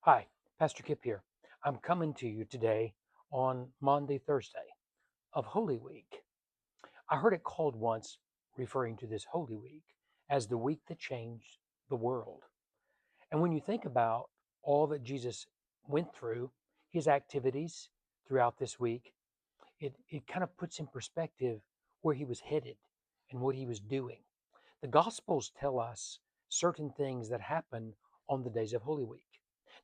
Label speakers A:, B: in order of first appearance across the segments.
A: Hi, Pastor Kip here. I'm coming to you today on Maundy, Thursday of Holy Week. I heard it called once, referring to this Holy Week, as the week that changed the world. And when you think about all that Jesus went through, his activities throughout this week, it kind of puts in perspective where he was headed and what he was doing. The Gospels tell us certain things that happen on the days of Holy Week.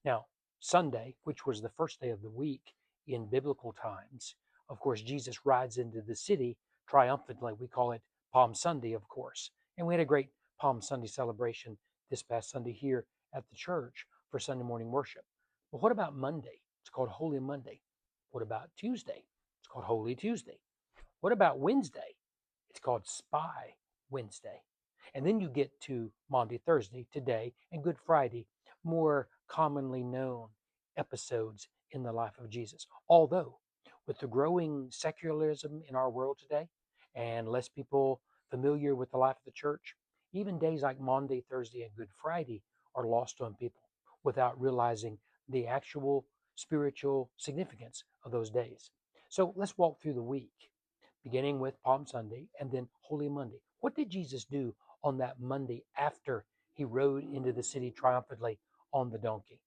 A: Now, Sunday, which was the first day of the week in biblical times, of course, Jesus rides into the city triumphantly. We call it Palm Sunday, of course. And we had a great Palm Sunday celebration this past Sunday here at the church for Sunday morning worship. But what about Monday? It's called Holy Monday. What about Tuesday? It's called Holy Tuesday. What about Wednesday? It's called Spy Wednesday. And then you get to Maundy Thursday, today, and Good Friday, more commonly known episodes in the life of Jesus. Although, with the growing secularism in our world today and less people familiar with the life of the church, even days like Maundy, Thursday, and Good Friday are lost on people without realizing the actual spiritual significance of those days. So let's walk through the week beginning with Palm Sunday and then Holy Monday. What did Jesus do on that Monday after he rode into the city triumphantly on the donkey?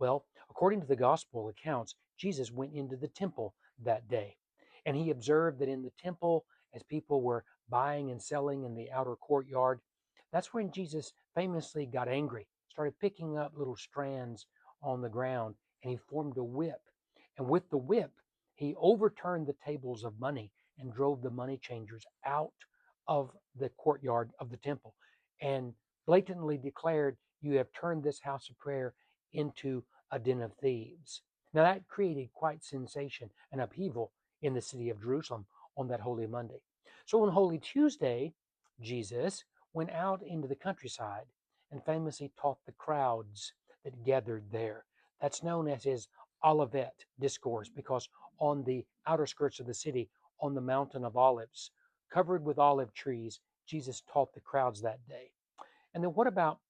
A: Well, according to the gospel accounts, Jesus went into the temple that day. And he observed that in the temple, as people were buying and selling in the outer courtyard, that's when Jesus famously got angry, started picking up little strands on the ground, and he formed a whip. And with the whip, he overturned the tables of money and drove the money changers out of the courtyard of the temple and blatantly declared, "You have turned this house of prayer into a den of thieves." Now that created quite sensation and upheaval in the city of Jerusalem on that Holy Monday. So on Holy Tuesday, Jesus went out into the countryside and famously taught the crowds that gathered there. That's known as his Olivet discourse because on the outer skirts of the city, on the mountain of olives, covered with olive trees, Jesus taught the crowds that day. And then what about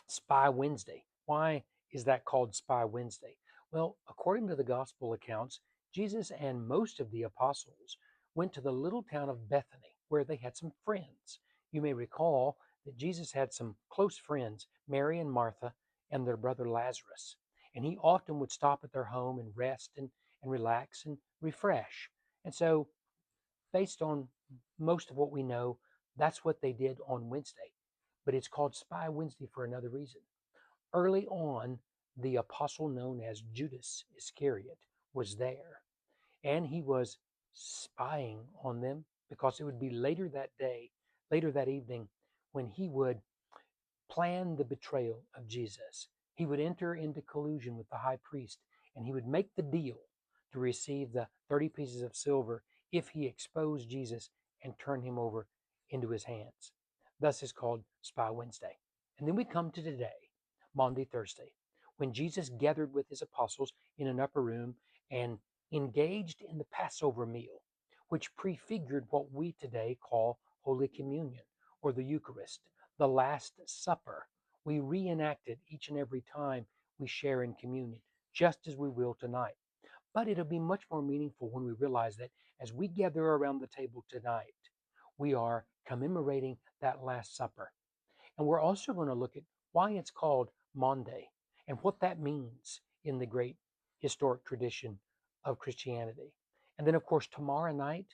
A: Spy Wednesday? Why is that called Spy Wednesday? Well, according to the gospel accounts, Jesus and most of the apostles went to the little town of Bethany where they had some friends. You may recall that Jesus had some close friends, Mary and Martha, and their brother Lazarus. And he often would stop at their home and rest and relax and refresh. And so based on most of what we know, that's what they did on Wednesday. But it's called Spy Wednesday for another reason. Early on, the apostle known as Judas Iscariot was there, and he was spying on them because it would be later that day, later that evening, when he would plan the betrayal of Jesus. He would enter into collusion with the high priest and he would make the deal to receive the 30 pieces of silver if he exposed Jesus and turned him over into his hands. Thus is called Spy Wednesday. And then we come to today, Maundy Thursday, when Jesus gathered with his apostles in an upper room and engaged in the Passover meal, which prefigured what we today call Holy Communion or the Eucharist, the Last Supper. We reenact it each and every time we share in communion, just as we will tonight. But it'll be much more meaningful when we realize that as we gather around the table tonight, we are commemorating that Last Supper. And we're also going to look at why it's called Maundy and what that means in the great historic tradition of Christianity. And then, of course, tomorrow night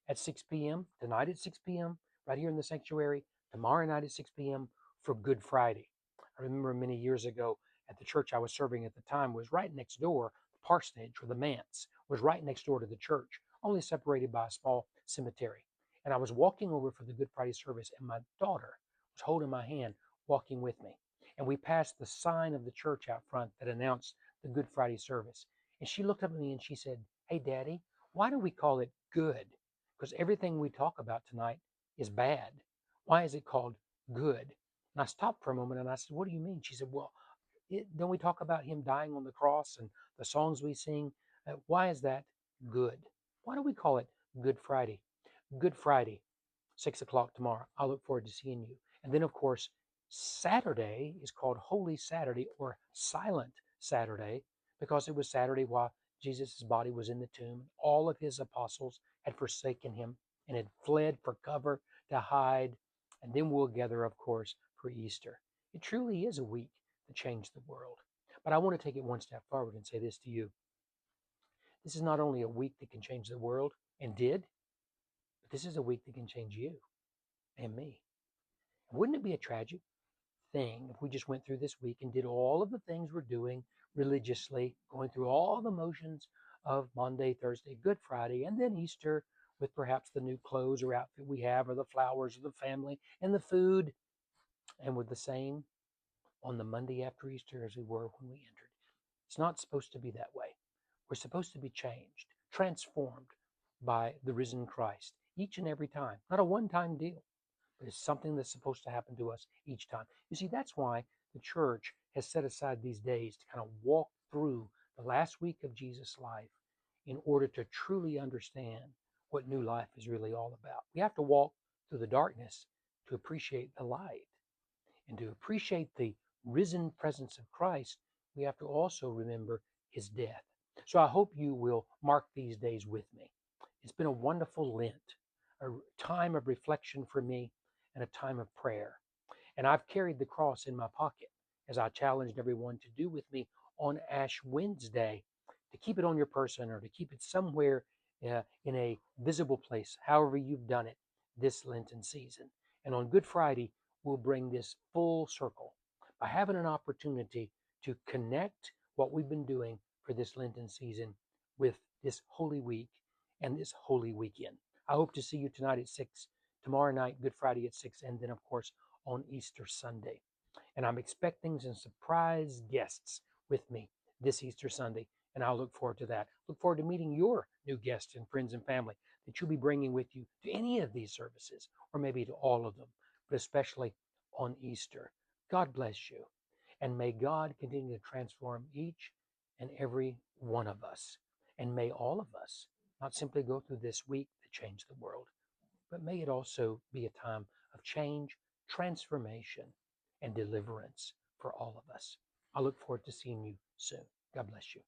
A: at 6 p.m., tonight at 6 p.m., right here in the sanctuary, tomorrow night at 6 p.m. for Good Friday. I remember many years ago at the church I was serving at the time was right next door. The parsonage or the manse was right next door to the church, only separated by a small cemetery. And I was walking over for the Good Friday service, and my daughter was holding my hand, walking with me. And we passed the sign of the church out front that announced the Good Friday service. And she looked up at me and she said, "Hey, Daddy, why do we call it good? Because everything we talk about tonight is bad. Why is it called good?" And I stopped for a moment and I said, "What do you mean?" She said, "Well, don't we talk about him dying on the cross and the songs we sing? Why is that good? Why do we call it Good Friday?" Good Friday, 6 o'clock tomorrow. I look forward to seeing you. And then, of course, Saturday is called Holy Saturday or Silent Saturday because it was Saturday while Jesus' body was in the tomb. All of his apostles had forsaken him and had fled for cover to hide. And then we'll gather, of course, for Easter. It truly is a week that changed the world. But I want to take it one step forward and say this to you. This is not only a week that can change the world and did, but this is a week that can change you and me. Wouldn't it be a tragic thing if we just went through this week and did all of the things we're doing religiously, going through all the motions of Monday, Thursday, Good Friday, and then Easter with perhaps the new clothes or outfit we have, or the flowers, or the family, and the food, and with the same on the Monday after Easter as we were when we entered? It's not supposed to be that way. We're supposed to be changed, transformed by the risen Christ each and every time. Not a one-time deal, but it's something that's supposed to happen to us each time. You see, that's why the church has set aside these days to kind of walk through the last week of Jesus' life in order to truly understand what new life is really all about. We have to walk through the darkness to appreciate the light. And to appreciate the risen presence of Christ, we have to also remember his death. So I hope you will mark these days with me. It's been a wonderful Lent, a time of reflection for me and a time of prayer. And I've carried the cross in my pocket as I challenged everyone to do with me on Ash Wednesday, to keep it on your person or to keep it somewhere in a visible place, however you've done it this Lenten season. And on Good Friday, we'll bring this full circle by having an opportunity to connect what we've been doing for this Lenten season with this Holy Week and this Holy Weekend. I hope to see you tonight at 6, tomorrow night, Good Friday at 6, and then, of course, on Easter Sunday. And I'm expecting some surprise guests with me this Easter Sunday, and I'll look forward to that. Look forward to meeting your new guests and friends and family that you'll be bringing with you to any of these services, or maybe to all of them, but especially on Easter. God bless you, and may God continue to transform each and every one of us. And may all of us not simply go through this week that changed the world, but may it also be a time of change, transformation, and deliverance for all of us. I look forward to seeing you soon. God bless you.